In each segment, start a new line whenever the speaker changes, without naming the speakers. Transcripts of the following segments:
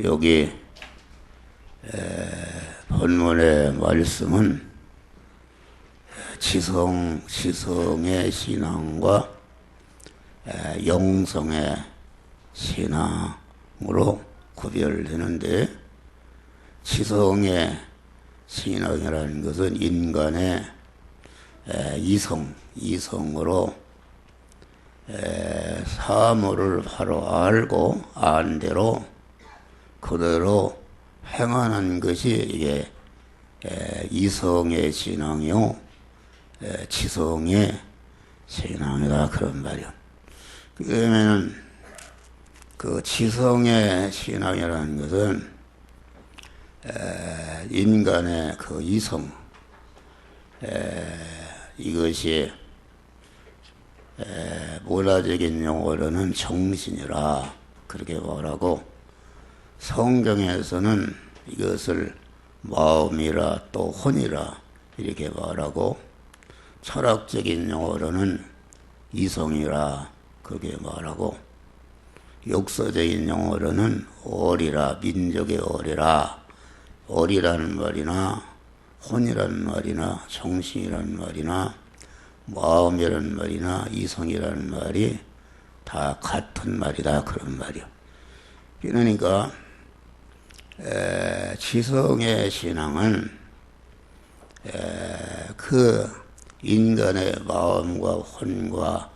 여기 본문의 말씀은 지성의 신앙과 영성의 신앙으로 구별되는데, 지성의 신앙이라는 것은 인간의 이성으로 사물을 바로 알고 안 대로 그대로 행하는 것이 이게 이성의 신앙이요, 지성의 신앙이다, 그런 말이요. 그러면은 그 지성의 신앙이라는 것은 인간의 그 이성, 이것이 문화적인 용어로는 정신이라 그렇게 말하고, 성경에서는 이것을 마음이라 또 혼이라 이렇게 말하고, 철학적인 용어로는 이성이라 그렇게 말하고, 역사적인 용어로는 어리라, 민족의 어리라, 어리라는 말이나 혼이라는 말이나 정신이라는 말이나 마음이라는 말이나 이성이라는 말이 다 같은 말이다, 그런 말이요. 그러니까 지성의 신앙은 그 인간의 마음과 혼과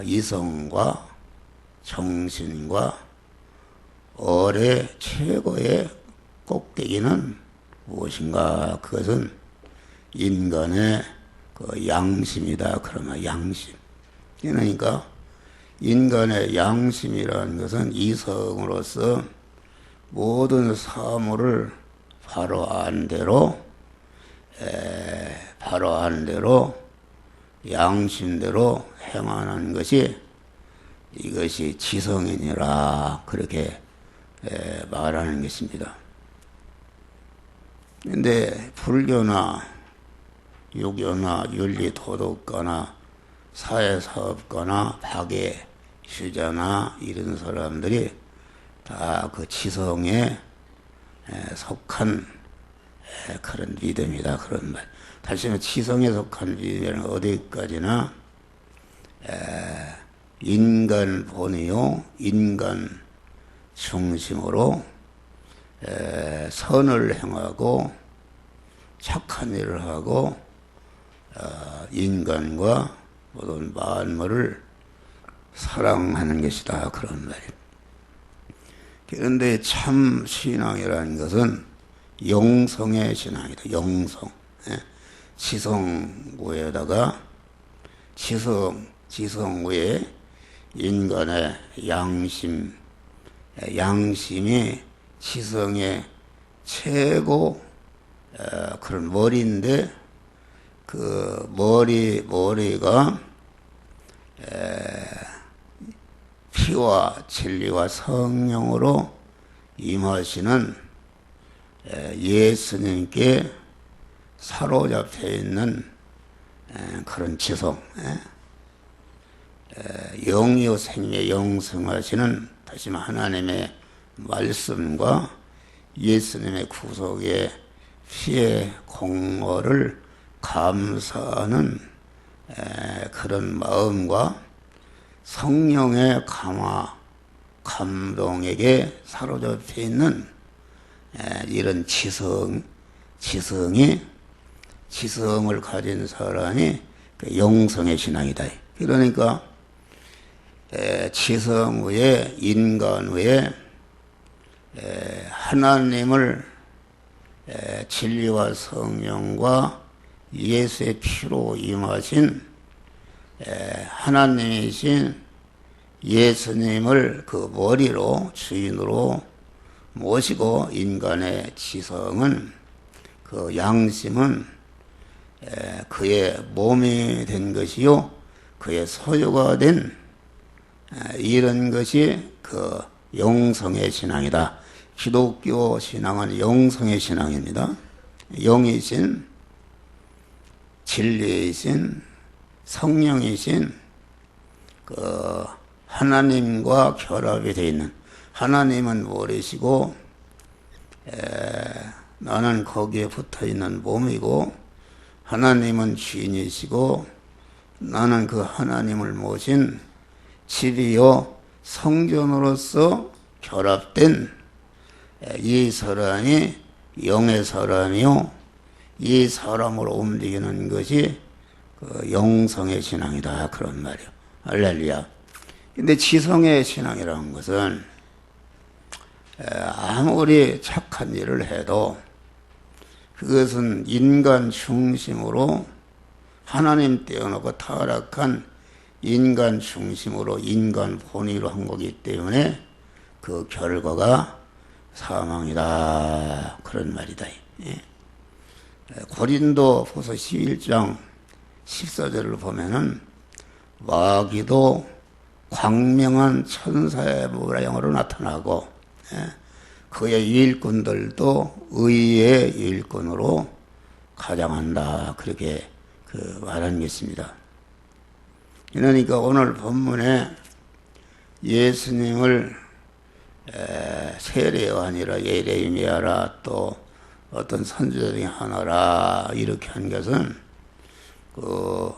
이성과 정신과 어의 최고의 꼭대기는 무엇인가? 그것은 인간의 그 양심이다, 그러면 양심. 그러니까 인간의 양심이라는 것은 이성으로서 모든 사물을 바로 안 대로 양심대로 행하는 것이 이것이 지성이니라, 그렇게 말하는 것입니다. 그런데 불교나 유교나 윤리도덕가나 사회사업가나 박애주자나 이런 사람들이 다 그 지성에 속한 그런 믿음이다, 그런 말. 다시 말해 지성에 속한 믿음이란 어디까지나 인간 본이요, 인간 중심으로 선을 행하고 착한 일을 하고 인간과 모든 만물을 사랑하는 것이다, 그런 말이에요. 그런데 참 신앙이라는 것은 영성의 신앙이다. 영성. 지성 위에다가 지성 위에 인간의 양심이 지성의 최고 그런 머리인데, 그 머리가 피와 진리와 성령으로 임하시는 예수님께 사로잡혀 있는 그런 지성, 영이요 생명 영성하시는, 다시 말해 하나님의 말씀과 예수님의 구속의 피의 공로를 감사하는 그런 마음과 성령의 감동에게 사로잡혀 있는 이런 지성을 가진 사람이 그 영성의 신앙이다. 그러니까 지성 위에, 인간 위에 하나님을 진리와 성령과 예수의 피로 임하신 하나님이신 예수님을 그 머리로, 주인으로 모시고, 인간의 지성은, 그 양심은 그의 몸이 된 것이요, 그의 소유가 된 이런 것이 그 영성의 신앙이다. 기독교 신앙은 영성의 신앙입니다. 영이신, 진리이신, 성령이신 그 하나님과 결합이 되어 있는, 하나님은 모르시고 나는 거기에 붙어있는 몸이고 하나님은 주인이시고 나는 그 하나님을 모신 집이요 성전으로서 결합된 이 사람이 영의 사람이요 이 사람으로 움직이는 것이 그 영성의 신앙이다 그런 말이요. 할렐루야. 근데 지성의 신앙이라는 것은 아무리 착한 일을 해도 그것은 인간 중심으로 하나님 떼어놓고 타락한 인간 중심으로 인간 본의로 한 거기 때문에 그 결과가 사망이다 그런 말이다. 고린도후서 11장 14절을 보면은 마귀도 광명한 천사의 모양으로 나타나고 그의 일꾼들도 의의 일꾼으로 가장한다 그렇게 말한 것입니다. 그러니까 오늘 본문에 예수님을 세례가 아니라 예레미야라 또 어떤 선지자 중에 하나라 이렇게 한 것은 그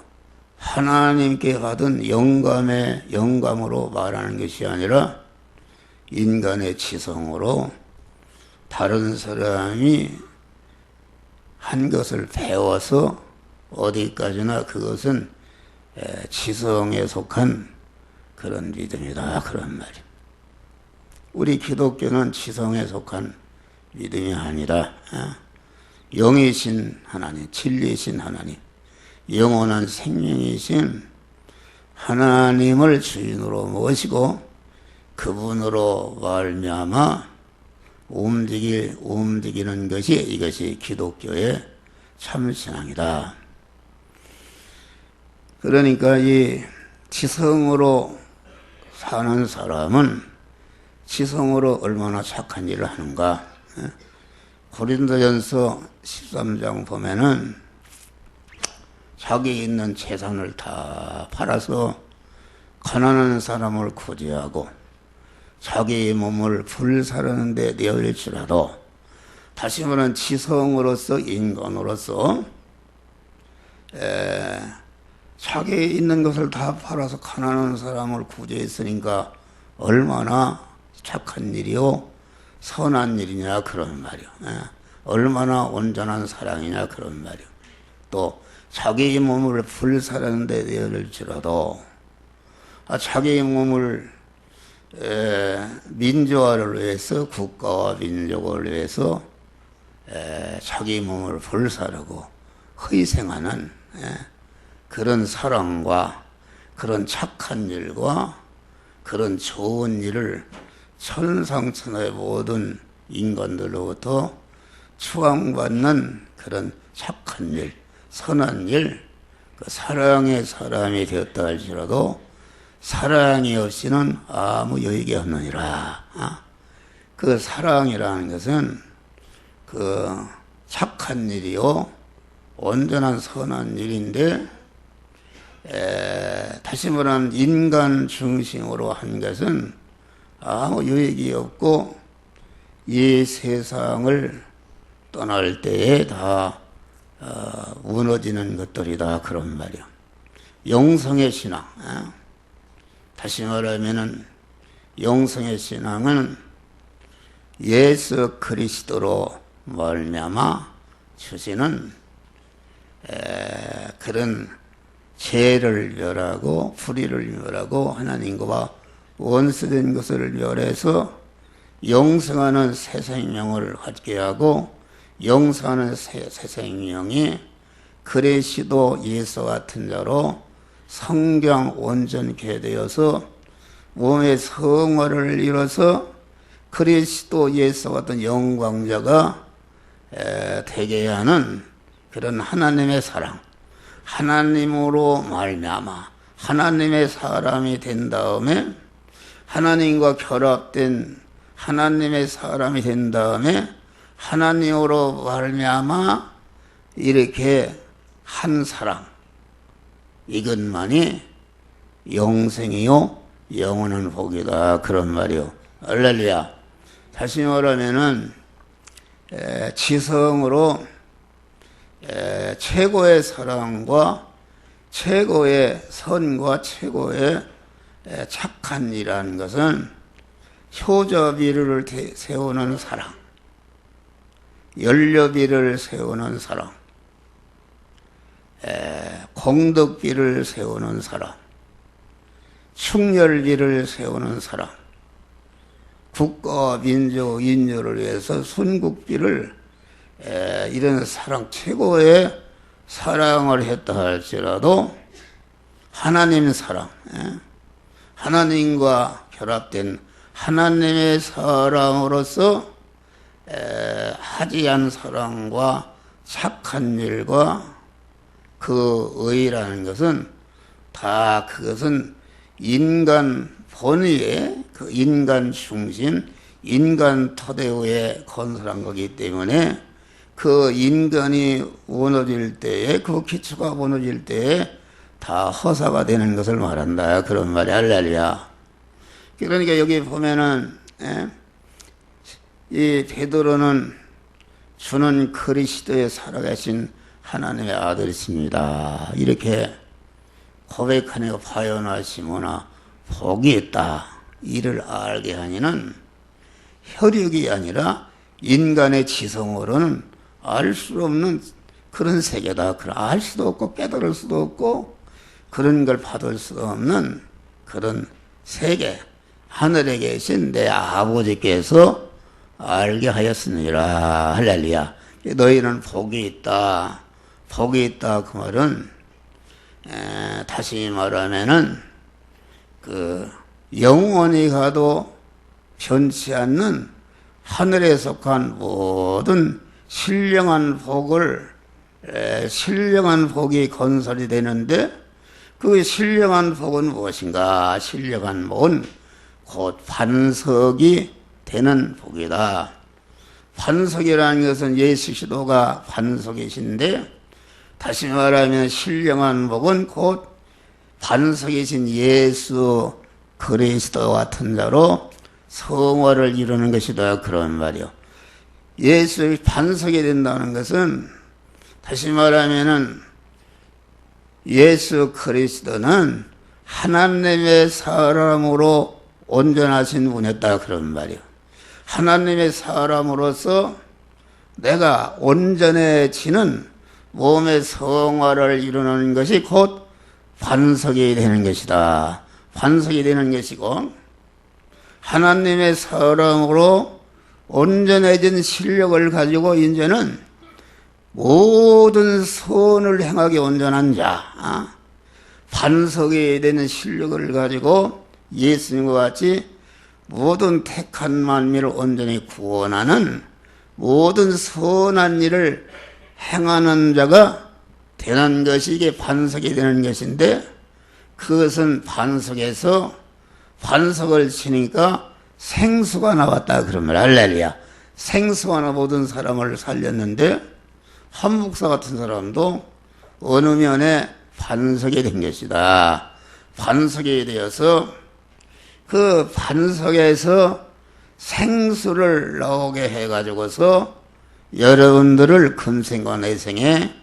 하나님께 받은 영감으로 말하는 것이 아니라 인간의 지성으로 다른 사람이 한 것을 배워서 어디까지나 그것은 지성에 속한 그런 믿음이다 그런 말이에요. 우리 기독교는 지성에 속한 믿음이 아니라 영이신 하나님, 진리신 하나님, 영원한 생명이신 하나님을 주인으로 모시고 그분으로 말미암아 움직이는 것이 이것이 기독교의 참신앙이다. 그러니까 이 지성으로 사는 사람은 지성으로 얼마나 착한 일을 하는가. 고린도전서 13장 보면은 자기 있는 재산을 다 팔아서 가난한 사람을 구제하고 자기의 몸을 불사르는 데 내어일지라도 다시 말하면 지성으로서 인간으로서 자기 있는 것을 다 팔아서 가난한 사람을 구제했으니까 얼마나 착한 일이요 선한 일이냐 그런 말이요. 얼마나 온전한 사랑이냐 그런 말이요. 또 자기의 몸을 불사르는 데 내어일지라도 자기의 몸을 민주화를 위해서 국가와 민족을 위해서 자기 몸을 불사르고 희생하는 그런 사랑과 그런 착한 일과 그런 좋은 일을 천상천하의 모든 인간들로부터 추앙받는 그런 착한 일, 선한 일, 그 사랑의 사람이 되었다 할지라도 사랑이 없이는 아무 유익이 없느니라. 그 사랑이라는 것은 그 착한 일이요 온전한 선한 일인데 다시 말하면 인간 중심으로 한 것은 아무 유익이 없고 이 세상을 떠날 때에 다 무너지는 것들이다 그런 말이야. 영성의 신앙. 다시 말하면은 영성의 신앙은 예수 그리스도로 말미암아 주시는 그런 죄를 멸하고 불의를 멸하고 하나님과 원수된 것을 멸해서 영생하는 새 생명을 갖게 하고 영생하는 새 생명이 그리스도 예수 같은 자로 성경 온전케 되어서 몸의 성화를 이뤄서 그리스도 예수 같은 영광자가 되게 하는 그런 하나님의 사랑, 하나님으로 말미암아 하나님의 사람이 된 다음에 하나님과 결합된 하나님의 사람이 된 다음에 하나님으로 말미암아 이렇게 한 사랑, 이것만이 영생이요 영원한 복이다 그런 말이요. 할렐루야. 다시 말하면은 지성으로 최고의 사랑과 최고의 선과 최고의 착한 일이라는 것은 효자비를 세우는 사랑, 연료비를 세우는 사랑, 공덕비를 세우는 사랑, 충렬비를 세우는 사랑, 국가, 민족, 인류를 위해서 순국비를 이런 사랑, 최고의 사랑을 했다 할지라도 하나님 사랑, 하나님과 결합된 하나님의 사랑으로서 하지한 사랑과 착한 일과 그 의라는 것은 다 그것은 인간 본의의 그 인간 중심, 인간 토대 위에 건설한 거기 때문에 그 인간이 무너질 때에 그 기초가 무너질 때에 다 허사가 되는 것을 말한다. 그런 말이 할렐루야. 그러니까 여기 보면은 이 베드로는 주는 그리스도의 살아계신 하나님의 아들이십니다. 이렇게 고백하니까 파연하시거나 복이 있다. 이를 알게 하니는 혈육이 아니라 인간의 지성으로는 알 수 없는 그런 세계다. 알 수도 없고 깨달을 수도 없고 그런 걸 받을 수도 없는 그런 세계. 하늘에 계신 내 아버지께서 알게 하였으니라. 할렐루야. 너희는 복이 있다. 복이 있다. 그 말은 다시 말하면은 그 영원히 가도 변치 않는 하늘에 속한 모든 신령한 복이 건설이 되는데 그 신령한 복은 무엇인가? 신령한 복은 곧 반석이 되는 복이다. 반석이라는 것은 예수 그리스도가 반석이신데 다시 말하면 신령한 복은 곧 반석이신 예수 그리스도 같은 자로 성화를 이루는 것이다. 그런 말이요. 예수의 반석이 된다는 것은 다시 말하면은 예수 그리스도는 하나님의 사람으로 온전하신 분이었다. 그런 말이요. 하나님의 사람으로서 내가 온전해지는 몸의 성화를 이루는 것이 곧 반석이 되는 것이다. 반석이 되는 것이고 하나님의 사람으로 온전해진 실력을 가지고 이제는 모든 선을 행하기 온전한 자, 반석이 되는 실력을 가지고 예수님과 같이 모든 택한 만민을 온전히 구원하는 모든 선한 일을 행하는 자가 되는 것이 이게 반석이 되는 것인데 그것은 반석에서 반석을 치니까 생수가 나왔다. 그러면 할렐루야. 생수가 나 모든 사람을 살렸는데 한 목사 같은 사람도 어느 면에 반석이 된 것이다. 반석이 되어서 그 반석에서 생수를 나오게 해가지고서 여러분들을 금생과 내생에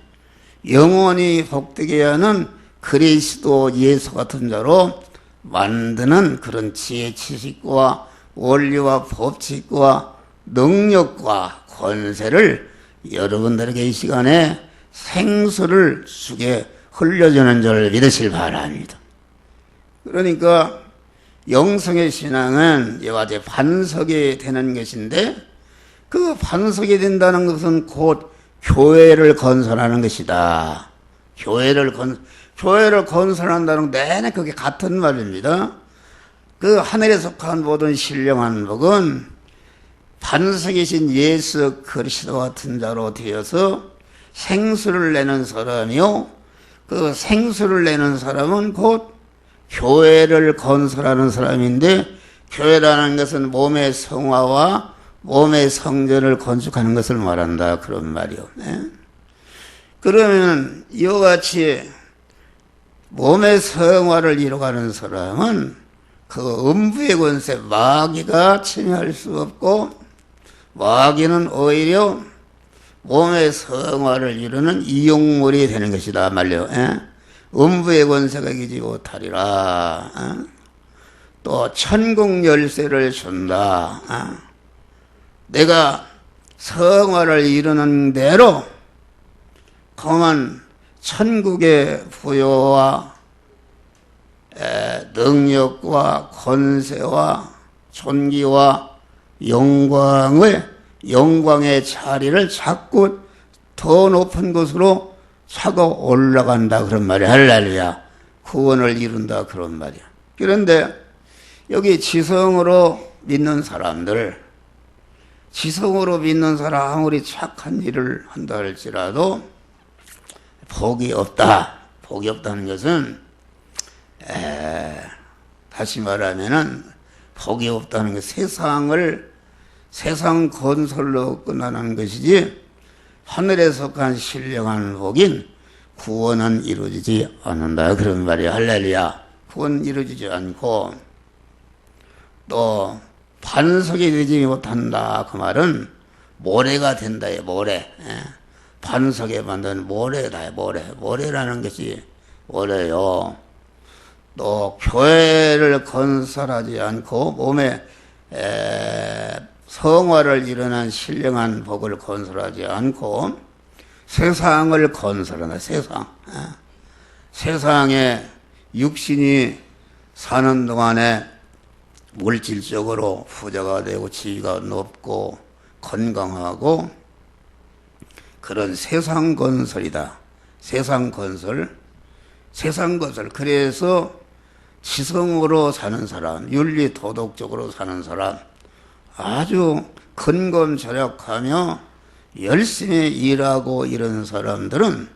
영원히 복되게 하는 그리스도 예수 같은 자로 만드는 그런 지혜 지식과 원리와 법칙과 능력과 권세를 여러분들에게 이 시간에 생수를 주게 흘려주는 줄 믿으실 바랍니다. 그러니까 영성의 신앙은 이와 같이 반석이 되는 것인데 그 반석이 된다는 것은 곧 교회를 건설하는 것이다. 교회를 건설한다는 내내 그게 같은 말입니다. 그 하늘에 속한 모든 신령한 복은 반석이신 예수 그리스도 같은 자로 되어서 생수를 내는 사람이요. 그 생수를 내는 사람은 곧 교회를 건설하는 사람인데 교회라는 것은 몸의 성화와 몸의 성전을 건축하는 것을 말한다. 그런 말이요. 그러면 이와 같이 몸의 성화를 이루어가는 사람은 그 음부의 권세 마귀가 침해할 수 없고, 마귀는 오히려 몸의 성화를 이루는 이용물이 되는 것이다 말이요. 음부의 권세가 이기지 못하리라. 또 천국 열쇠를 준다. 내가 성화를 이루는 대로 그만 천국의 부여와 능력과 권세와 존귀와 영광의 자리를 자꾸 더 높은 곳으로 차고 올라간다 그런 말이야. 할렐루야. 구원을 이룬다 그런 말이야. 그런데 여기 지성으로 믿는 사람들, 지성으로 믿는 사람 아무리 착한 일을 한다 할지라도 복이 없다. 복이 없다는 것은 다시 말하면은 복이 없다는 것, 세상 건설로 끝나는 것이지 하늘에 속한 신령한 복인 구원은 이루어지지 않는다 그런 말이야. 할렐루야. 구원 이루어지지 않고 또 반석이 되지 못한다 그 말은 모래가 된다. 모래. 반석에 만든 모래다. 모래라는 것이 모래요. 또 교회를 건설하지 않고 몸에 성화를 이루는 신령한 복을 건설하지 않고 세상을 건설한다. 세상에 육신이 사는 동안에 물질적으로 부자가 되고 지위가 높고 건강하고 그런 세상 건설이다. 세상 건설. 그래서 지성으로 사는 사람, 윤리 도덕적으로 사는 사람, 아주 근검절약하며 열심히 일하고 이런 사람들은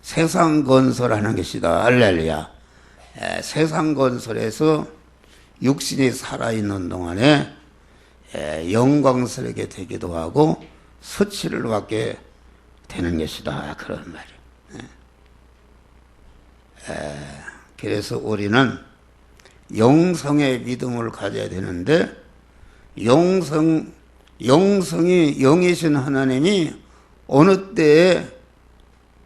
세상 건설하는 것이다. 할렐루야. 세상 건설에서 육신이 살아있는 동안에 영광스럽게 되기도 하고 수치를 받게 되는 것이다. 그런 말이에요. 그래서 우리는 영성의 믿음을 가져야 되는데 영성이 영이신 하나님이 어느 때에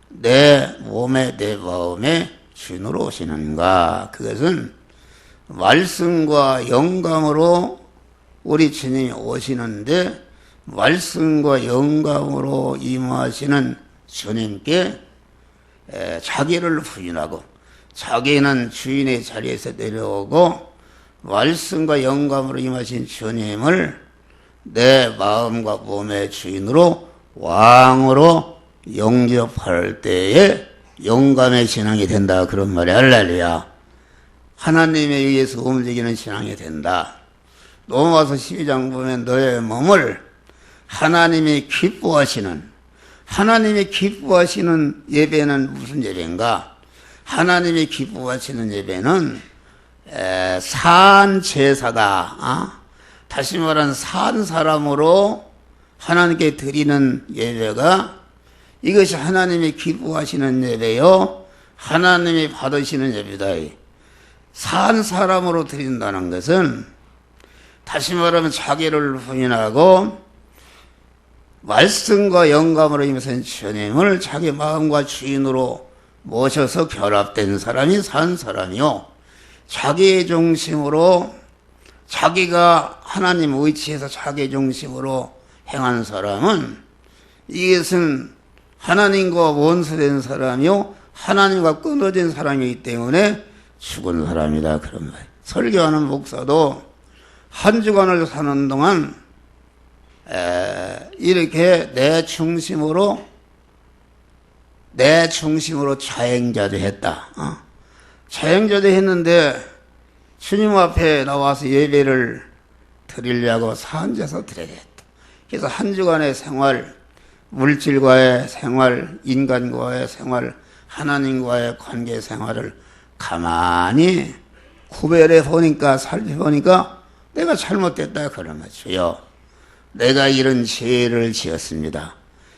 내 몸에 내 마음에 주인으로 오시는가. 그것은 말씀과 영감으로 우리 주님이 오시는데 말씀과 영감으로 임하시는 주님께 자기를 부인하고 자기는 주인의 자리에서 내려오고 말씀과 영감으로 임하신 주님을 내 마음과 몸의 주인으로 왕으로 영접할 때에 영감의 신앙이 된다. 그런 말이 할렐루야. 하나님에 의해서 움직이는 신앙이 된다. 로마서 12장 보면 너의 몸을 하나님이 기뻐하시는 예배는 무슨 예배인가? 하나님이 기뻐하시는 예배는 산 제사다. 다시 말하면 산 사람으로 하나님께 드리는 예배가 이것이 하나님이 기뻐하시는 예배요. 하나님이 받으시는 예배다. 산 사람으로 드린다는 것은 다시 말하면 자기를 부인하고 말씀과 영감으로 임하신 주님을 자기 마음과 주인으로 모셔서 결합된 사람이 산 사람이요. 자기 중심으로 자기가 하나님 의치에서 자기 중심으로 행한 사람은 이것은 하나님과 원수된 사람이요. 하나님과 끊어진 사람이기 때문에 죽은 사람이다. 그런 말. 설교하는 목사도 한 주간을 사는 동안 이렇게 내 중심으로 자행자도 했다. 자행자도 했는데 주님 앞에 나와서 예배를 드리려고 산제서 드려야 됐다. 그래서 한 주간의 생활, 물질과의 생활, 인간과의 생활, 하나님과의 관계 생활을 가만히 구별해 보니까, 살펴보니까 내가 잘못됐다. 그런 거죠. 내가 이런 죄를 지었습니다.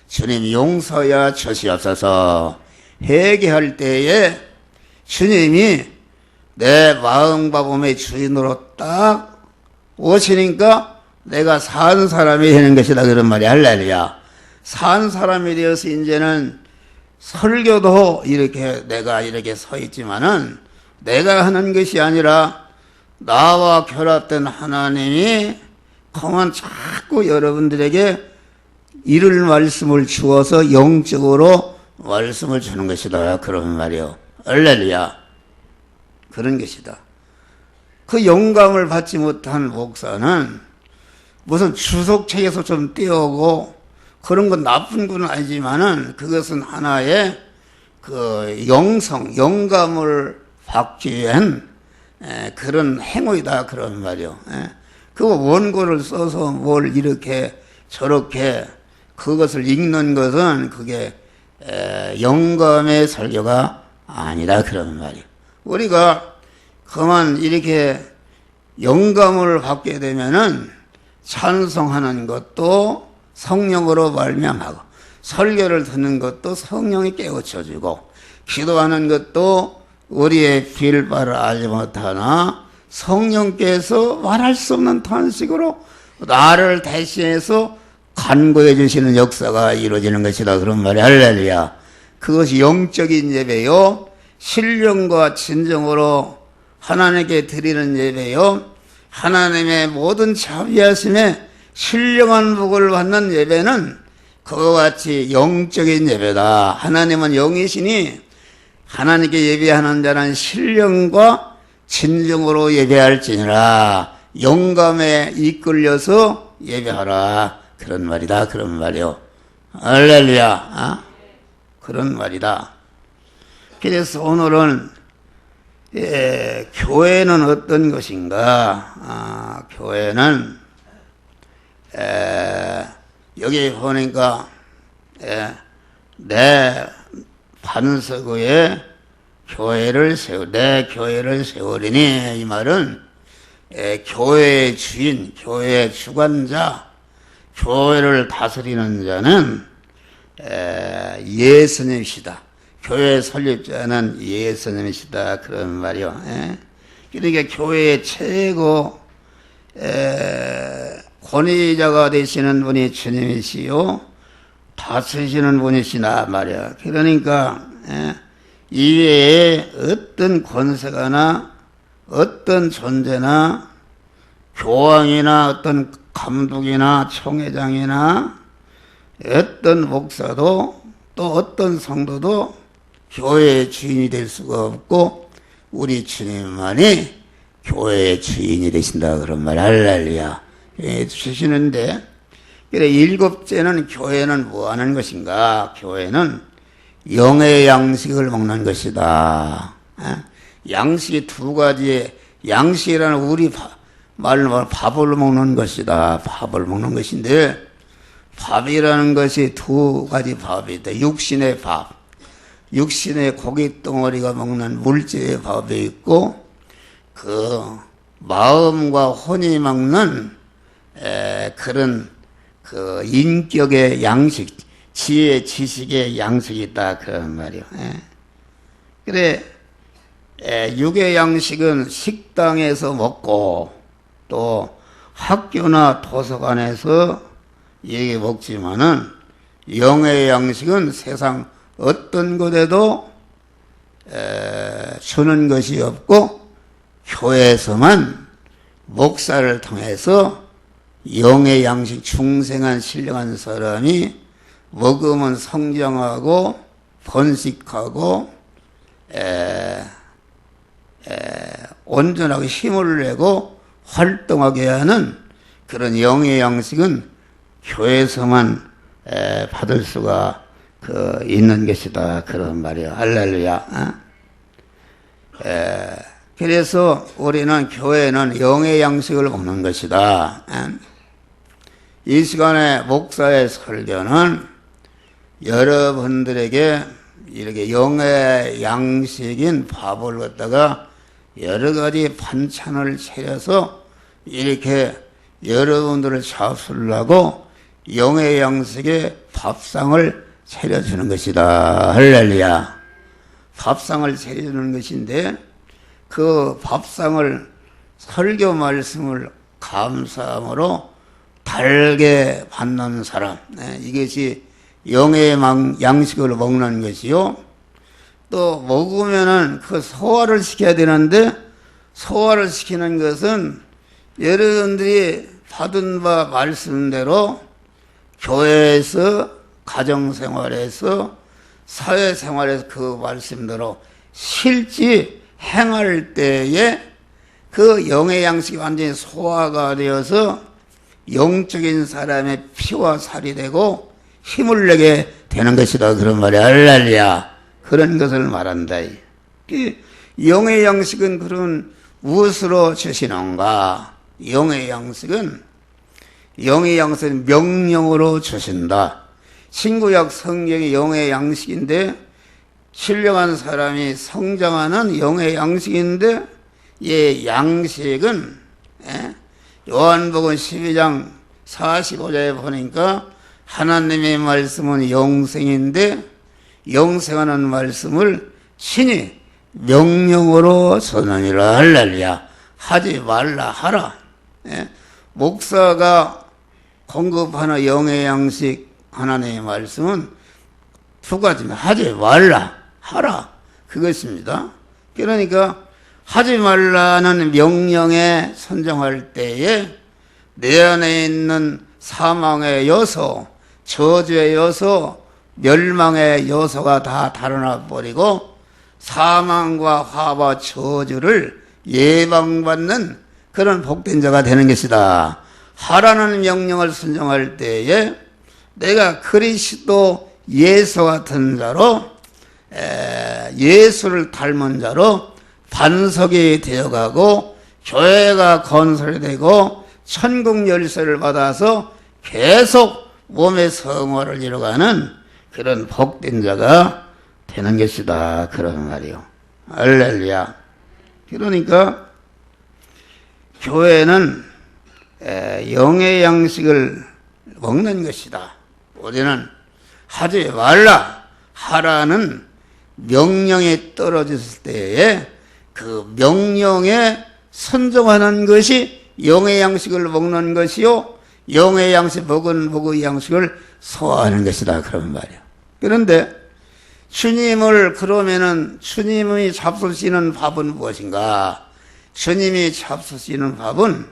주님 용서야 주시옵소서. 회개할 때에 주님이 내 마음과 몸의 주인으로 딱 오시니까 내가 산 사람이 되는 것이다. 그런 말이 할렐루야. 산 사람이 되어서 이제는 설교도 이렇게 내가 이렇게 서 있지만은 내가 하는 것이 아니라 나와 결합된 하나님이 그만 자꾸 여러분들에게 이룰 말씀을 주어서 영적으로 말씀을 주는 것이다. 그런 말이요. 할렐루야. 그런 것이다. 그 영감을 받지 못한 목사는 무슨 주석책에서 좀 떼오고 그런 건 나쁜 건 아니지만은 그것은 하나의 그 영감을 받기 위한 그런 행위다. 그런 말이요. 그 원고를 써서 뭘 이렇게 저렇게 그것을 읽는 것은 그게 영감의 설교가 아니다. 그런 말이요. 우리가 그만 이렇게 영감을 받게 되면은 찬송하는 것도 성령으로 말미암하고 설교를 듣는 것도 성령이 깨우쳐주고 기도하는 것도 우리의 빌바를 알지 못하나 성령께서 말할 수 없는 탄식으로 나를 대신해서 간구해 주시는 역사가 이루어지는 것이다. 그런 말이 할렐루야. 그것이 영적인 예배요, 신령과 진정으로 하나님께 드리는 예배요, 하나님의 모든 자비하심에 신령한 복을 받는 예배는 그와 같이 영적인 예배다. 하나님은 영이시니 하나님께 예배하는 자는 신령과 진정으로 예배할지니라. 영감에 이끌려서 예배하라. 그런 말이다. 그런 말이요. 할렐루야. 그런 말이다. 그래서 오늘은 교회는 어떤 것인가? 교회는 여기 보니까 내 반석에 내 교회를 세우리니, 이 말은 교회의 주인, 교회의 주관자, 교회를 다스리는 자는 예수님이시다. 교회 설립자는 예수님이시다. 그런 말이요. 그러니까 교회의 최고 권위자가 되시는 분이 주님이시요 다스리시는 분이시나 말이야. 그러니까 이외에 어떤 권세가나 어떤 존재나 교황이나 어떤 감독이나 총회장이나 어떤 목사도 또 어떤 성도도 교회의 주인이 될 수가 없고 우리 주님만이 교회의 주인이 되신다. 그런 말 할렐루야 주시는데, 그래 일곱째는 교회는 뭐 하는 것인가? 교회는 영의 양식을 먹는 것이다. 양식이 두 가지의 양식이라는 우리 말로 밥을 먹는 것이다. 밥을 먹는 것인데 밥이라는 것이 두 가지 밥이 있다. 육신의 밥, 육신의 고기 덩어리가 먹는 물질의 밥이 있고 그 마음과 혼이 먹는 그런 그 인격의 양식, 지혜, 지식의 양식이 있다. 그런 말이요. 그래, 육의 양식은 식당에서 먹고 또 학교나 도서관에서 얘기 먹지만은 영의 양식은 세상 어떤 곳에도 주는 것이 없고 교회에서만 목사를 통해서 영의 양식 중생한 신령한 사람이 먹으면 성장하고 번식하고 온전하게 힘을 내고 활동하게 하는 그런 영의 양식은 교회에서만 받을 수가 있는 것이다. 그런 말이에요. 할렐루야. 그래서 우리는 교회는 영의 양식을 먹는 것이다. 이 시간에 목사의 설교는 여러분들에게 이렇게 영의 양식인 밥을 갖다가 여러 가지 반찬을 차려서 이렇게 여러분들을 잡수려고 영의 양식의 밥상을 차려주는 것이다. 할렐루야. 밥상을 차려주는 것인데 그 밥상을 설교 말씀을 감사함으로 달게 받는 사람, 이것이 영의 양식을 먹는 것이요. 또 먹으면은 그 소화를 시켜야 되는데, 소화를 시키는 것은 여러분들이 받은 바 말씀대로 교회에서, 가정생활에서, 사회생활에서 그 말씀대로 실제 행할 때에 그 영의 양식이 완전히 소화가 되어서 영적인 사람의 피와 살이 되고 힘을 내게 되는 것이다. 그런 말이 할렐루야. 그런 것을 말한다. 영의 양식은 그런 무엇으로 주시는가? 영의 양식은 명령으로 주신다. 신구약 성경이 영의 양식인데, 신령한 사람이 성장하는 영의 양식인데, 이 양식은 요한복음 12장 45절에 보니까 하나님의 말씀은 영생인데, 영생하는 말씀을 신이 명령으로 전하니라. 할렐루야. 하지 말라 하라. 목사가 공급하는 영의 양식 하나님의 말씀은 두 가지입니다. 하지 말라 하라, 그것입니다. 그러니까 하지 말라는 명령에 순종할 때에 내 안에 있는 사망의 요소, 저주의 요소, 멸망의 요소가 다 달아나 버리고 사망과 화와 저주를 예방받는 그런 복된 자가 되는 것이다. 하라는 명령을 순종할 때에 내가 그리스도 예수 같은 자로, 예수를 닮은 자로 반석이 되어가고 교회가 건설되고 천국 열쇠를 받아서 계속 몸의 성화를 이뤄가는 그런 복된 자가 되는 것이다. 그런 말이요. 할렐루야. 그러니까 교회는 영의 양식을 먹는 것이다. 우리는 하지 말라 하라는 명령이 떨어졌을 때에 그 명령에 순종하는 것이 영의 양식을 먹는 것이요, 영의 양식 먹은 복의 양식을 소화하는 것이다. 그런 말이야. 그런데 주님이 잡수시는 밥은 무엇인가? 주님이 잡수시는 밥은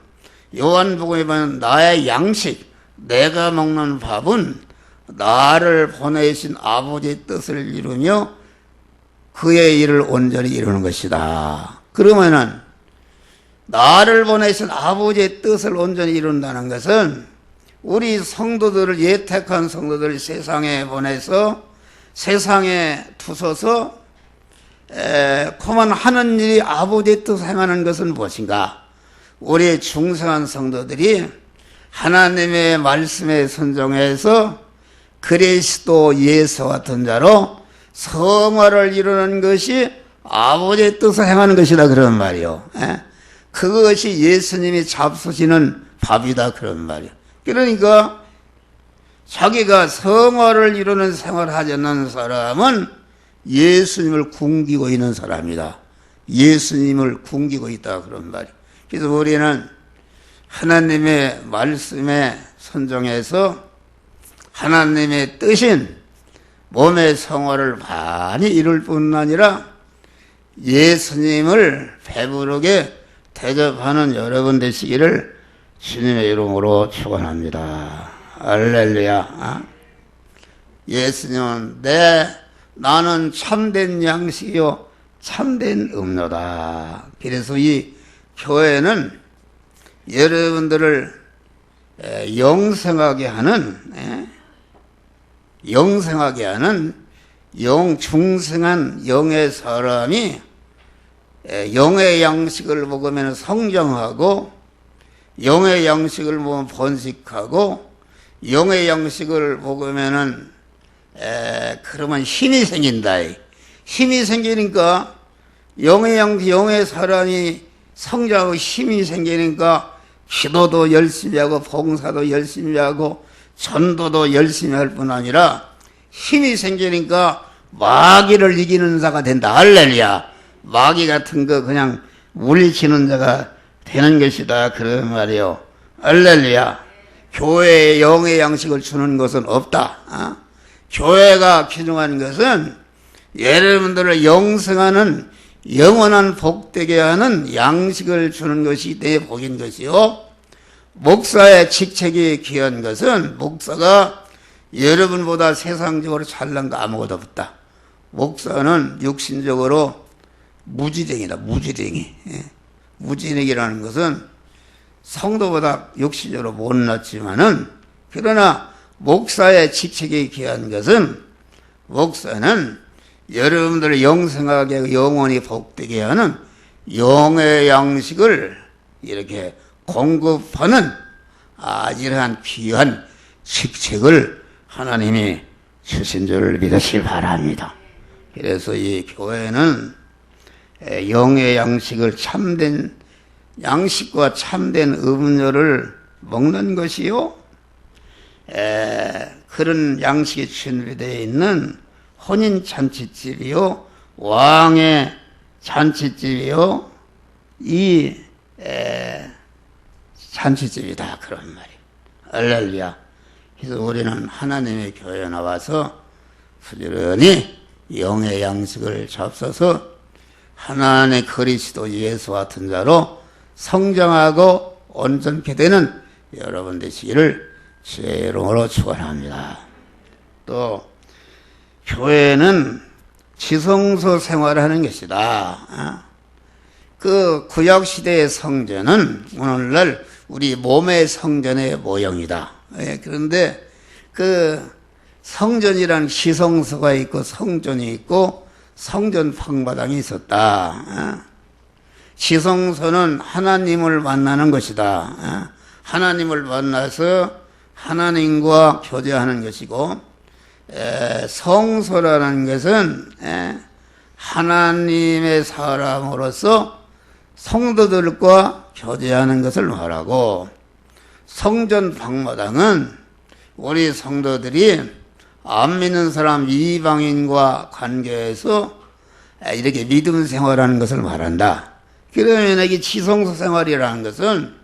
요한복음에 보면 나의 양식, 내가 먹는 밥은 나를 보내신 아버지의 뜻을 이루며 그의 일을 온전히 이루는 것이다. 그러면은 나를 보내신 아버지의 뜻을 온전히 이룬다는 것은 우리 성도들을, 예택한 성도들을 세상에 보내서 세상에 두서서 그만 하는 일이 아버지의 뜻을 행하는 것은 무엇인가? 우리 중생한 성도들이 하나님의 말씀에 순종해서 그리스도 예수 같은 자로 성화를 이루는 것이 아버지의 뜻을 행하는 것이다. 그런 말이요. 그것이 예수님이 잡수시는 밥이다. 그런 말이요. 그러니까 자기가 성화를 이루는 생활을 하지 않는 사람은 예수님을 굶기고 있는 사람이다. 예수님을 굶기고 있다. 그런 말이요. 그래서 우리는 하나님의 말씀에 순종해서 하나님의 뜻인 몸의 성화를 많이 이룰 뿐 아니라 예수님을 배부르게 대접하는 여러분 되시기를 주님의 이름으로 축원합니다. 할렐루야. 예수님은 나는 참된 양식이요 참된 음료다. 그래서 이 교회는 여러분들을 영생하게 하는 중생한 영의 사람이 영의 양식을 먹으면 성장하고 영의 양식을 먹으면 번식하고 영의 양식을 먹으면은 그러면 힘이 생긴다. 힘이 생기니까 영의 사람이 성장하고 힘이 생기니까 기도도 열심히 하고 봉사도 열심히 하고 전도도 열심히 할 뿐 아니라 힘이 생기니까 마귀를 이기는 자가 된다. 할렐루야. 마귀 같은 거 그냥 물리치는 자가 되는 것이다. 그런 말이요. 할렐루야. 교회에 영의 양식을 주는 것은 없다. 교회가 기중한 것은 여러분들을 영생하는 영원한 복되게 하는 양식을 주는 것이 내 복인 것이요. 목사의 직책이 귀한 것은 목사가 여러분보다 세상적으로 잘난 거 아무것도 없다. 목사는 육신적으로 무지랭이다. 무지랭이. 무지랭이라는 것은 성도보다 육신적으로 못났지만은, 그러나 목사의 직책이 귀한 것은 목사는 여러분들을 영생하게 영원히 복되게 하는 영의 양식을 이렇게 공급하는 이러한 귀한 직책을 하나님이 주신 줄 믿으시기 바랍니다. 그래서 이 교회는 영의 양식을 참된 양식과 참된 음료를 먹는 것이요, 그런 양식이 준비되어 있는 혼인잔치집이요, 왕의 잔치집이요, 이 잔치집이다. 그런 말이에요. 할렐루야. 그래서 우리는 하나님의 교회에 나와서 부지런히 영의 양식을 잡숴서 하나님의 그리스도 예수 같은 자로 성장하고 온전케 되는 여러분 되시기를 주의 이름으로 축원합니다. 또 교회는 지성소 생활을 하는 것이다. 그 구약시대의 성전은 오늘날 우리 몸의 성전의 모형이다. 그런데 그 성전이라는 지성소가 있고 성전이 있고 성전 방마당이 있었다. 지성소는 하나님을 만나는 것이다. 하나님을 만나서 하나님과 교제하는 것이고, 성소라는 것은 하나님의 사람으로서 성도들과 교제하는 것을 말하고, 성전 방마당은 우리 성도들이 안 믿는 사람 이방인과 관계해서 이렇게 믿음 생활하는 것을 말한다. 그러면 이 지성소 생활이라는 것은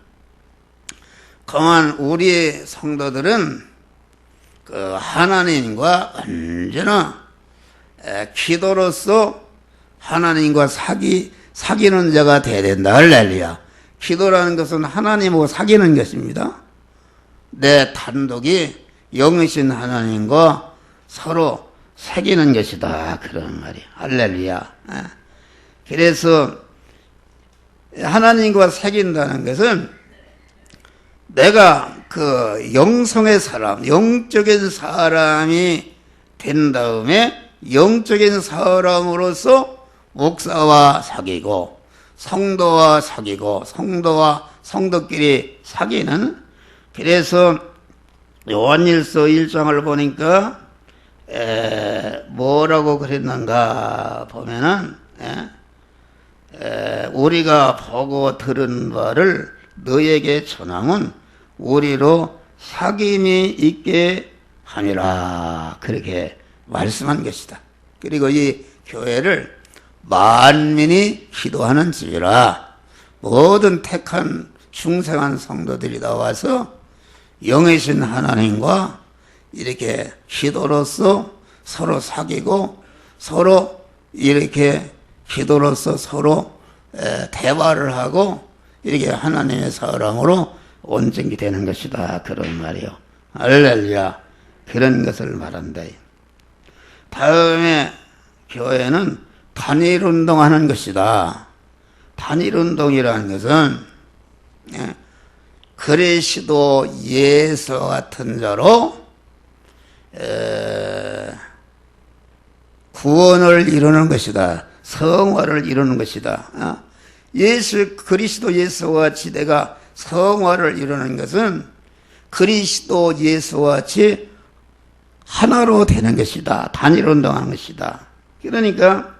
그만 우리 성도들은 그 하나님과 언제나 기도로서 하나님과 사귀는 자가 되어야 된다. 할렐루야. 기도라는 것은 하나님하고 사귀는 것입니다. 내 단독이 영이신 하나님과 서로 사귀는 것이다. 그런 말이야. 할렐루야. 그래서 하나님과 사귄다는 것은 내가 그 영성의 사람, 영적인 사람이 된 다음에 영적인 사람으로서 목사와 사귀고 성도와 사귀고 성도와 성도끼리 사귀는, 그래서 요한일서 1장을 보니까 뭐라고 그랬는가 보면은 우리가 보고 들은 바를 너에게 전함은 우리로 사귐이 있게 함이라, 그렇게 말씀한 것이다. 그리고 이 교회를 만민이 기도하는 집이라, 모든 택한 중생한 성도들이 나와서 영이신 하나님과 이렇게 기도로서 서로 사귀고 서로 이렇게 기도로서 서로 대화를 하고 이렇게 하나님의 사람으로 온전히 되는 것이다. 그런 말이요. 할렐루야. 그런 것을 말한다. 다음에 교회는 단일운동하는 것이다. 단일운동이라는 것은 그리스도 예수 같은 자로 구원을 이루는 것이다. 성화를 이루는 것이다. 그리스도 예수와 같이 내가 성화를 이루는 것은 그리스도 예수와 같이 하나로 되는 것이다. 단일운동하는 것이다. 그러니까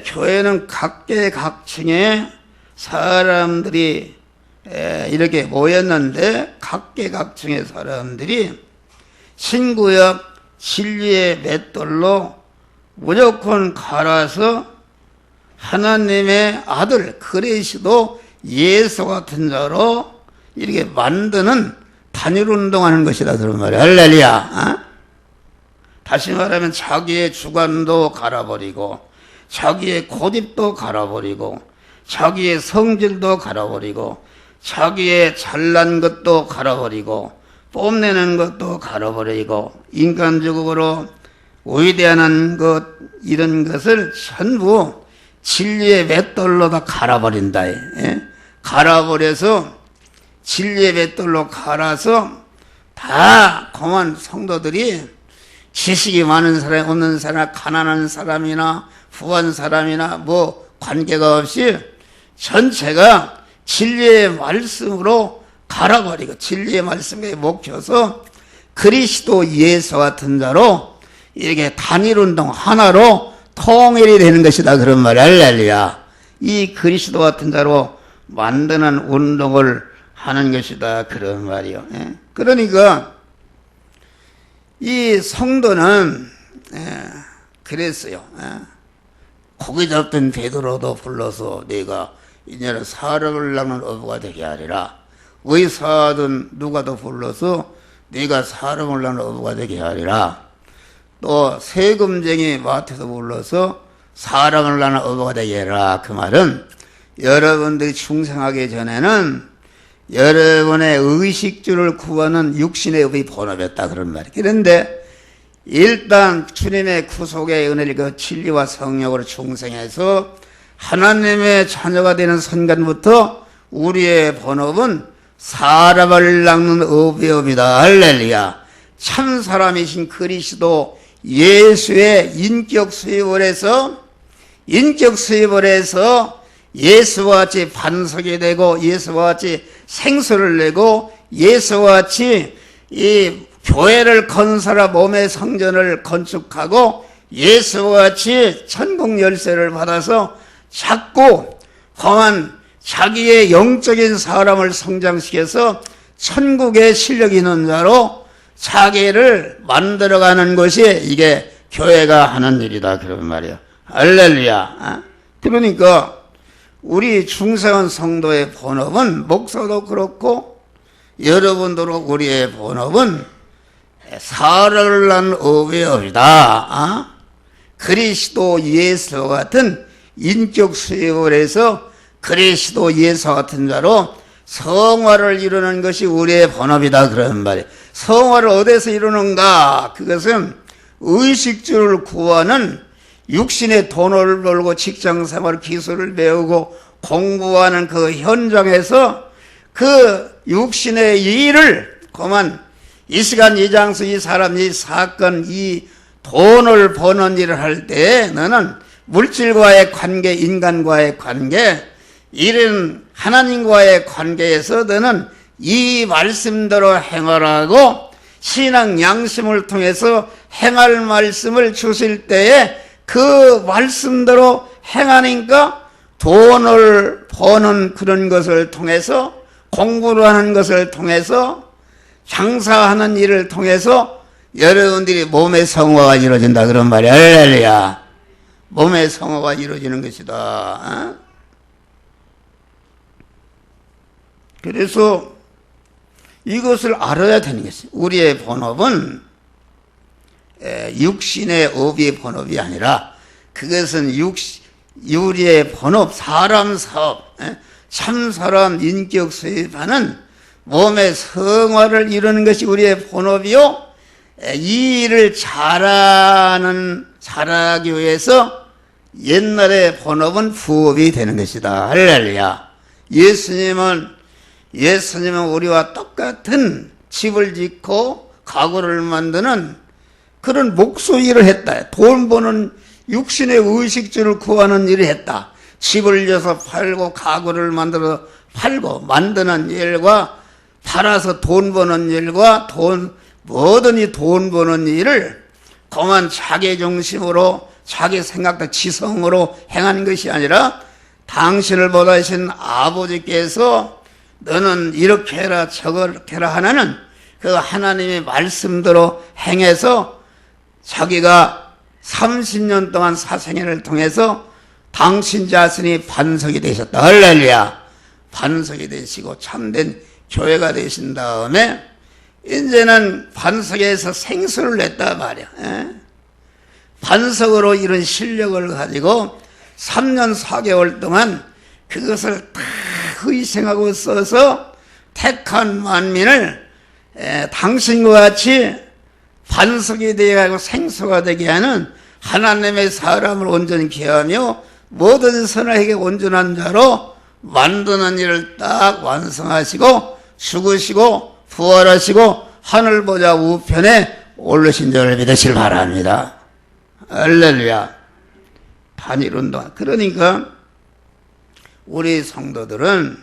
교회는 각계각층의 사람들이 이렇게 모였는데, 각계각층의 사람들이 신구약 진리의 맷돌로 무조건 갈아서 하나님의 아들 그리스도 예수 같은 자로 이렇게 만드는 단일 운동하는 것이다 그런 말이야. 할렐루야. 다시 말하면 자기의 주관도 갈아버리고 자기의 고집도 갈아버리고 자기의 성질도 갈아버리고 자기의 잘난 것도 갈아버리고 뽐내는 것도 갈아버리고 인간적으로 위대한 것 이런 것을 전부 진리의 맷돌로 다 갈아버린다. 갈아버려서 진리의 맷돌로 갈아서 다 그만 성도들이 지식이 많은 사람 없는 사람 가난한 사람이나 부한 사람이나 뭐 관계가 없이 전체가 진리의 말씀으로 갈아버리고 진리의 말씀에 먹혀서 그리스도 예수 같은 자로 이렇게 단일운동 하나로 통일이 되는 것이다 그런 말이야. 할렐루야. 이 그리스도 같은 자로 만드는 운동을 하는 것이다 그런 말이요. 그러니까 이 성도는 그랬어요. 고기 잡던 베드로도 불러서 내가 이제는 사람을 낳는 어부가 되게 하리라. 의사든 누가도 불러서 네가 사람을 낳는 어부가 되게 하리라. 또 세금쟁이 마태도 불러서 사람을 낳는 어부가 되게 하리라. 그 말은 여러분들이 충성하기 전에는 여러분의 의식주를 구하는 육신의 업이 본업이었다 그런 말이에요. 그런데 일단 주님의 구속의 은혜를 그 진리와 성령으로 충성해서 하나님의 자녀가 되는 순간부터 우리의 본업은 사람을 낚는 업이옵니다. 할렐루야. 참 사람이신 그리스도 예수의 인격 수입을 해서 예수와 같이 반석이 되고 예수와 같이 생수를 내고 예수와 같이 이 교회를 건설하 몸의 성전을 건축하고 예수와 같이 천국 열쇠를 받아서 자꾸 험한 자기의 영적인 사람을 성장시켜서 천국의 실력 있는 자로 자기를 만들어가는 것이 이게 교회가 하는 일이다 그런 말이야. 할렐루야. 그러니까 우리 충성한 성도의 본업은 목사도 그렇고 여러분도 우리의 본업은 사람을 낳는 업의 업이다. 그리스도 예수 같은 인격 수입을 해서 그리스도 예수 같은 자로 성화를 이루는 것이 우리의 본업이다 그런 말이에요. 성화를 어디서 이루는가? 그것은 의식주를 구하는 육신의 돈을 벌고 직장생활 기술을 배우고 공부하는 그 현장에서 그 육신의 일을 그만 이 시간 이 장소 이 사람 이 사건 이 돈을 버는 일을 할 때 너는 물질과의 관계 인간과의 관계 이런 하나님과의 관계에서 너는 이 말씀대로 행하라고 신앙 양심을 통해서 행할 말씀을 주실 때에 그 말씀대로 행하니까 돈을 버는 그런 것을 통해서 공부를 하는 것을 통해서 장사하는 일을 통해서 여러분들이 몸의 성화가 이루어진다 그런 말이야. 할렐루야. 몸의 성화가 이루어지는 것이다. 그래서 이것을 알아야 되는 것이죠. 우리의 본업은 육신의 업이 본업이 아니라 그것은 우리의 본업, 사람 사업, 참 사람 인격 수입하는 몸의 성화를 이루는 것이 우리의 본업이요. 이 일을 잘하기 위해서 옛날의 본업은 부업이 되는 것이다. 할렐루야. 예수님은 우리와 똑같은 집을 짓고 가구를 만드는 그런 목수 일을 했다. 돈 버는 육신의 의식주를 구하는 일을 했다. 집을 져서 팔고 가구를 만들어 팔고 만드는 일과 팔아서 돈 버는 일과 뭐든지 돈 버는 일을 그만 자기 중심으로 자기 생각과 지성으로 행하는 것이 아니라 당신을 보다신 아버지께서 너는 이렇게 해라 저렇게 해라 하나는 그 하나님의 말씀대로 행해서 자기가 30년 동안 사생애를 통해서 당신 자신이 반석이 되셨다. 할렐루야. 반석이 되시고 참된 교회가 되신 다음에 이제는 반석에서 생수를 냈다 말이야. 반석으로 이런 실력을 가지고 3년 4개월 동안 그것을 다 희생하고 써서 택한 만민을 당신과 같이 반석이 되어가고 생수가 되게 하는 하나님의 사람을 온전히 하며 모든 선악에게 온전한 자로 만드는 일을 딱 완성하시고 죽으시고 부활하시고 하늘 보좌 우편에 오르신 줄을 믿으시길 바랍니다. 할렐루야. 단일운동. 그러니까 우리 성도들은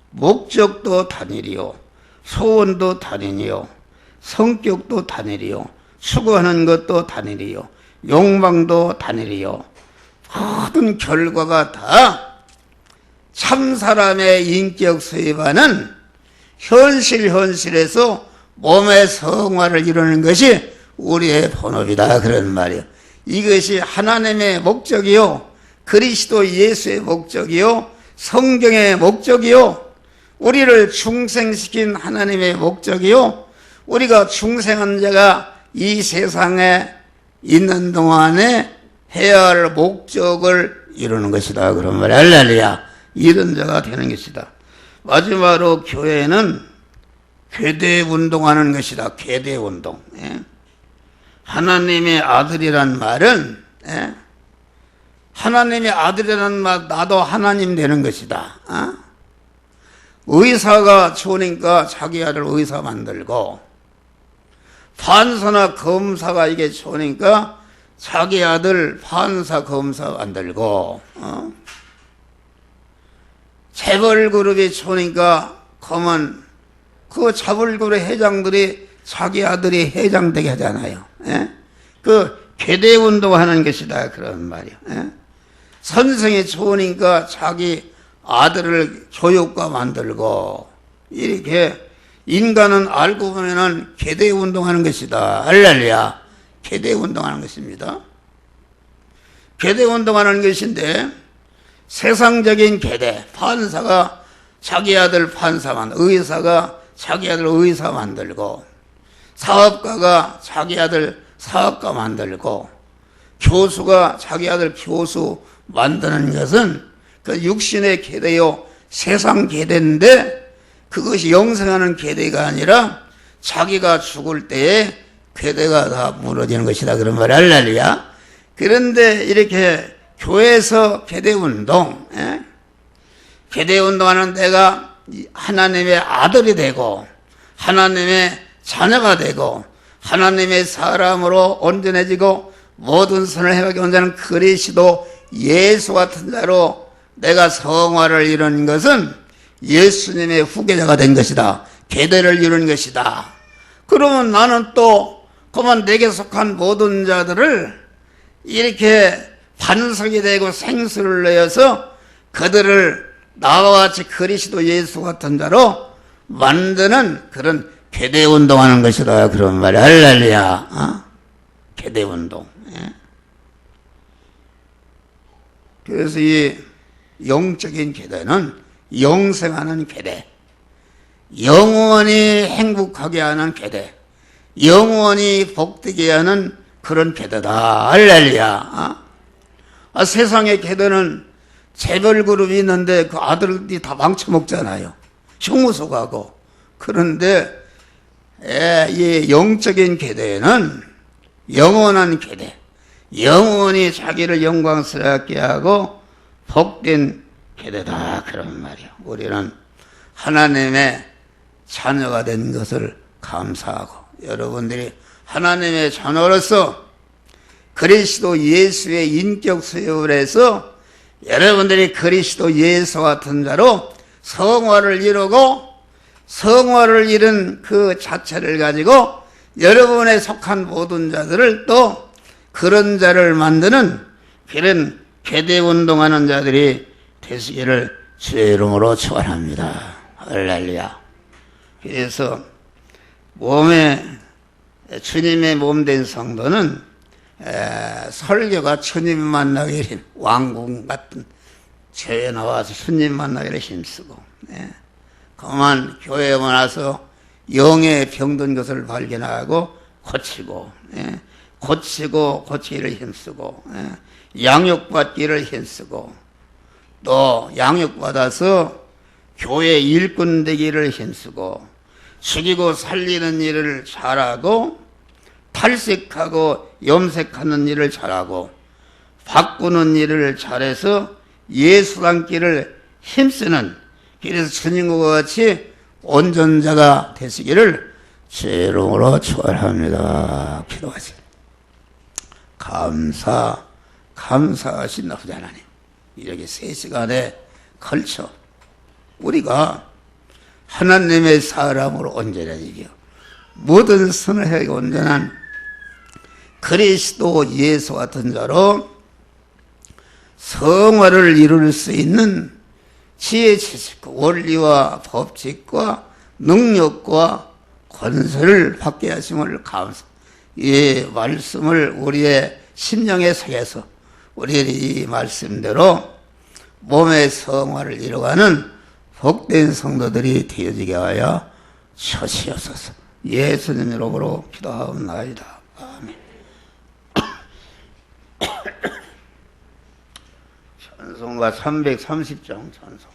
목적도 단일이요, 소원도 단일이요, 성격도 단일이요, 추구하는 것도 단일이요, 욕망도 단일이요, 모든 결과가 다 참사람의 인격 수입하는 현실에서 몸의 성화를 이루는 것이 우리의 본업이다. 그런 말이요. 이것이 하나님의 목적이요, 그리스도 예수의 목적이요, 성경의 목적이요, 우리를 중생시킨 하나님의 목적이요, 우리가 중생한 자가 이 세상에 있는 동안에 해야 할 목적을 이루는 것이다. 그런 말이야. 할렐루야. 이런 자가 되는 것이다. 마지막으로 교회는 궤대운동하는 것이다. 궤대운동. 하나님의 아들이란 말은 하나님의 아들이라는 말, 나도 하나님 되는 것이다. 의사가 좋으니까 자기 아들 의사 만들고, 판사나 검사가 이게 좋으니까 자기 아들 판사 검사 만들고, 재벌그룹이 좋으니까 그러면 그 재벌그룹 회장들이 자기 아들이 회장 되게 하잖아요. 그 궤대운동하는 것이다. 그런 말이야. 선생이 좋으니까 자기 아들을 교육가 만들고, 이렇게 인간은 알고 보면은 궤대운동하는 것이다. 할렐루야. 궤대운동하는 것입니다. 궤대운동하는 것인데, 세상적인 궤대, 판사가 자기 아들 판사 만들고, 의사가 자기 아들 의사 만들고, 사업가가 자기 아들 사업가 만들고, 교수가 자기 아들 교수 만드는 것은 그 육신의 궤대요, 세상 궤대인데, 그것이 영생하는 궤대가 아니라 자기가 죽을 때에 궤대가 다 무너지는 것이다. 그런 말이 할렐루야. 그런데 이렇게 교회에서 궤대운동, 궤대운동하는 내가 하나님의 아들이 되고 하나님의 자녀가 되고 하나님의 사람으로 온전해지고 모든 선을 행하게 온전한 그리스도 예수 같은 자로 내가 성화를 이루는 것은 예수님의 후계자가 된 것이다. 궤대를 이루는 것이다. 그러면 나는 또 그만 내게 속한 모든 자들을 이렇게 반석이 되고 생수를 내어서 그들을 나와 같이 그리스도 예수 같은 자로 만드는 그런 궤대운동하는 것이다. 그런 말이야. 할렐루야. 궤대운동. 그래서 이 영적인 궤대는 영생하는 궤대, 영원히 행복하게 하는 궤대, 영원히 복되게 하는 그런 궤대다. 할렐루야. 세상의 궤대는 재벌그룹이 있는데 그 아들들이 다 망쳐먹잖아요. 형무소 가고. 그런데 이 영적인 궤대는 영원한 궤대, 영원히 자기를 영광스럽게 하고 복된 궤대다. 그런 말이에요. 우리는 하나님의 자녀가 된 것을 감사하고, 여러분들이 하나님의 자녀로서 그리스도 예수의 인격 수용을 해서 여러분들이 그리스도 예수 같은 자로 성화를 이루고, 성화를 이룬 그 자체를 가지고 여러분에 속한 모든 자들을 또 그런 자를 만드는 그런 궤대운동하는 자들이 되시기를 주의 이름으로 축원합니다. 할렐루야. 그래서 주님의 몸 된 성도는 설교가 주님 만나기를 왕궁 같은 교회 나와서 주님 만나기를 힘쓰고, 그만 교회에 와서 영에 병든 것을 발견하고 고치고, 고치기를 힘쓰고, 양육받기를 힘쓰고, 또 양육받아서 교회 일꾼 되기를 힘쓰고, 죽이고 살리는 일을 잘하고, 탈색하고 염색하는 일을 잘하고, 바꾸는 일을 잘해서 예수 닮기를 힘쓰는, 그래서 주님과 같이 온전자가 되시기를 주의 이름으로 축원합니다. 기도하세요. 감사하신 아버지 하나님, 이렇게 3시간에 걸쳐 우리가 하나님의 사람으로 온전해지며 모든 선을 행하기 온전한 그리스도 예수 같은 자로 성화를 이룰 수 있는 지혜, 지식과 원리와 법칙과 능력과 권세를 받게 하심을 감사. 이 말씀을 우리의 심령에 새겨서 우리의 이 말씀대로 몸의 성화를 이루어가는 복된 성도들이 되어지게 하여 주시옵소서. 예수님 이름으로 기도하옵나이다. 아멘. 찬송가 330장 찬송.